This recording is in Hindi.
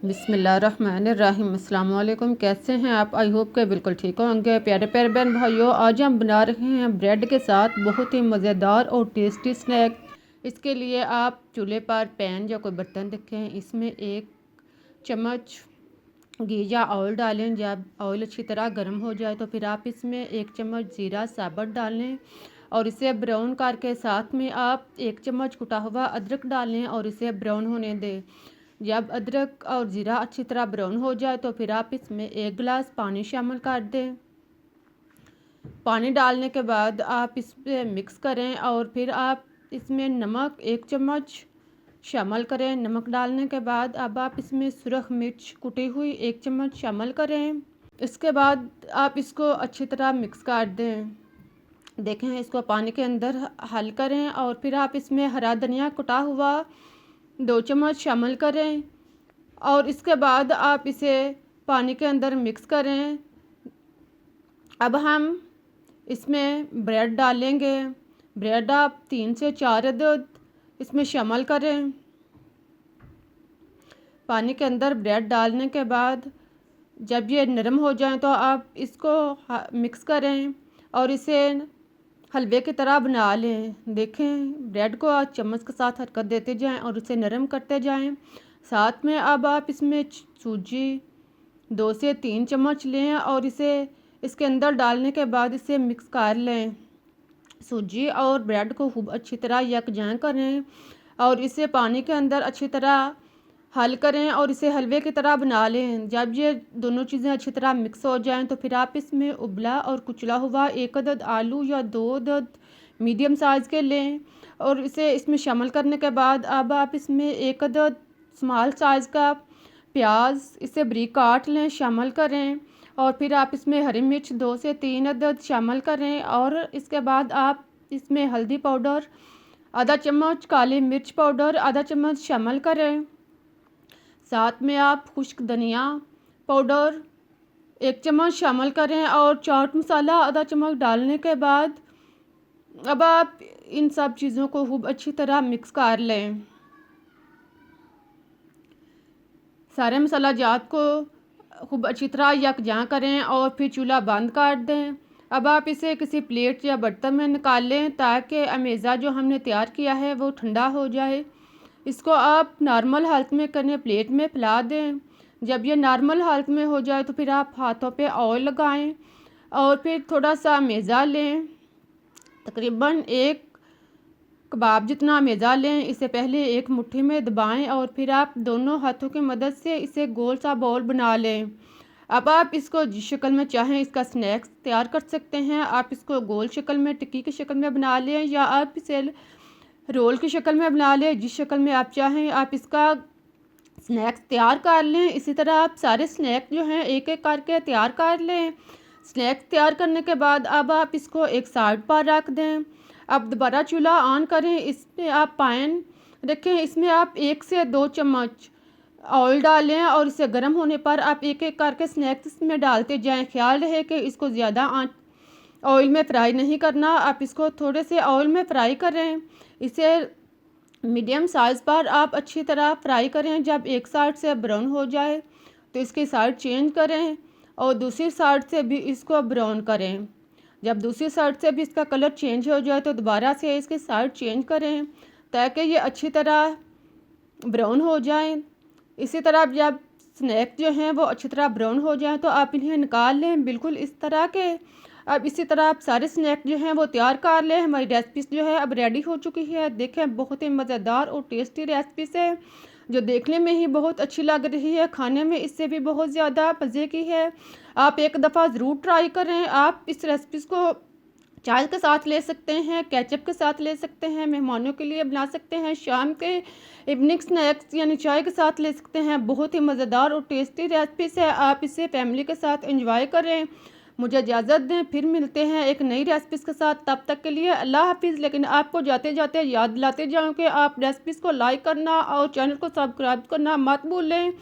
बिस्मिल्लाहिर्रहमानिर्रहीम। अस्सलाम वालेकुम। कैसे हैं आप? आई होप के बिल्कुल ठीक होंगे। प्यारे प्यारे बहन भाइयों, आज हम बना रहे हैं ब्रेड के साथ बहुत ही मज़ेदार और टेस्टी स्नैक। इसके लिए आप चूल्हे पर पैन या कोई बर्तन रखें, इसमें 1 चम्मच घी या ऑयल डालें। जब ऑयल अच्छी तरह गर्म हो जाए तो फिर आप इसमें 1 चम्मच ज़ीरा साबुत डालें और इसे ब्राउन करके साथ में आप 1 चम्मच कुटा हुआ अदरक डालें और इसे ब्राउन होने दें। जब अदरक और ज़ीरा अच्छी तरह ब्राउन हो जाए तो फिर आप इसमें 1 गिलास पानी शामिल कर दें। पानी डालने के बाद आप इस पे मिक्स करें और फिर आप इसमें नमक 1 चम्मच शामिल करें। नमक डालने के बाद अब आप इसमें सुरख मिर्च कुटी हुई 1 चम्मच शामिल करें। इसके बाद आप इसको अच्छी तरह मिक्स कर दें। देखें, इसको पानी के अंदर हल करें और फिर आप इसमें हरा धनिया कुटा हुआ 2 चम्मच शामिल करें और इसके बाद आप इसे पानी के अंदर मिक्स करें। अब हम इसमें ब्रेड डालेंगे। ब्रेड आप 3 से 4 अदद इसमें शामिल करें। पानी के अंदर ब्रेड डालने के बाद जब ये नरम हो जाए तो आप इसको मिक्स करें और इसे हलवे की तरह बना लें। देखें, ब्रेड को आप चम्मच के साथ हरकत देते जाएं और उसे नरम करते जाएं। साथ में अब आप इसमें सूजी 2 से 3 चम्मच लें और इसे इसके अंदर डालने के बाद इसे मिक्स कर लें। सूजी और ब्रेड को खूब अच्छी तरह यकजान करें और इसे पानी के अंदर अच्छी तरह हल करें और इसे हलवे की तरह बना लें। जब ये दोनों चीज़ें अच्छी तरह मिक्स हो जाएं तो फिर आप इसमें उबला और कुचला हुआ 1 अदद आलू या 2 अदद मीडियम साइज़ के लें और इसे इसमें शामिल करने के बाद अब आप इसमें 1 अदद स्मॉल साइज़ का प्याज इसे बारीक काट लें, शामिल करें और फिर आप इसमें हरी मिर्च 2 से 3 अदद शामिल करें और इसके बाद आप इसमें हल्दी पाउडर आधा चम्मच, काली मिर्च पाउडर आधा चम्मच शामिल करें। साथ में आप खुश्क धनिया पाउडर 1 चम्मच शामिल करें और चाट मसाला आधा चम्मच डालने के बाद अब आप इन सब चीज़ों को खूब अच्छी तरह मिक्स कर लें। सारे मसाला जात को खूब अच्छी तरह यकजां करें और फिर चूल्हा बंद कर दें। अब आप इसे किसी प्लेट या बर्तन में निकाल लें ताकि अमेज़ा जो हमने तैयार किया है वो ठंडा हो जाए। इसको आप नॉर्मल हालत में करने प्लेट में फैला दें। जब ये नॉर्मल हालत में हो जाए तो फिर आप हाथों पे ऑयल लगाएं और फिर थोड़ा सा अमेज़ा लें। तकरीबन 1 कबाब जितना अमेज़ा लें। इसे पहले एक मुट्ठी में दबाएं और फिर आप दोनों हाथों की मदद से इसे गोल सा बॉल बना लें। अब आप इसको जिस शक्ल में चाहें इसका स्नैक्स तैयार कर सकते हैं। आप इसको गोल शक्ल में, टिक्की की शक्ल में बना लें या आप इसे रोल की शक्ल में बना लें। जिस शक्ल में आप चाहें आप इसका स्नैक्स तैयार कर लें। इसी तरह आप सारे स्नैक जो हैं एक एक करके तैयार कर लें। स्नैक्स तैयार करने के बाद अब आप इसको एक साइड पर रख दें। अब दोबारा चूल्हा ऑन करें। इसमें आप पैन रखें। इसमें आप 1 से 2 चम्मच ऑयल डालें और इसे गर्म होने पर आप एक एक करके स्नैक्स इसमें डालते जाएं। ख्याल रहे कि इसको ज़्यादा ऑयल में फ्राई नहीं करना। आप इसको थोड़े से ऑयल में फ्राई करें। इसे मीडियम साइज़ पर आप अच्छी तरह फ्राई करें। जब एक साइड से ब्राउन हो जाए तो इसकी साइड चेंज करें और दूसरी साइड से भी इसको ब्राउन करें। जब दूसरी साइड से भी इसका कलर चेंज हो जाए तो दोबारा से इसकी साइड चेंज करें ताकि ये अच्छी तरह ब्राउन हो जाए। इसी तरह जब स्नैक जो हैं वो अच्छी तरह ब्राउन हो जाए तो आप इन्हें निकाल लें, बिल्कुल इस तरह के। अब इसी तरह आप सारे स्नैक जो हैं वो तैयार कर लें। हमारी रेसिपी जो है अब रेडी हो चुकी है। देखें, बहुत ही मज़ेदार और टेस्टी रेसिपी है जो देखने में ही बहुत अच्छी लग रही है, खाने में इससे भी बहुत ज़्यादा मज़े की है। आप एक दफ़ा ज़रूर ट्राई करें। आप इस रेसिपी को चाय के साथ ले सकते हैं, केचप के साथ ले सकते हैं, मेहमानों के लिए बना सकते हैं, शाम के इवनिंग स्नैक्स यानी चाय के साथ ले सकते हैं। बहुत ही मज़ेदार और टेस्टी रेसिपी है। आप इसे फैमिली के साथ एंजॉय करें। मुझे इजाज़त दें, फिर मिलते हैं एक नई रेसिपीज़ के साथ। तब तक के लिए अल्लाह हाफिज़। लेकिन आपको जाते जाते याद दिलाते जाऊँ कि आप रेसिपीज़ को लाइक करना और चैनल को सब्सक्राइब करना मत भूलें।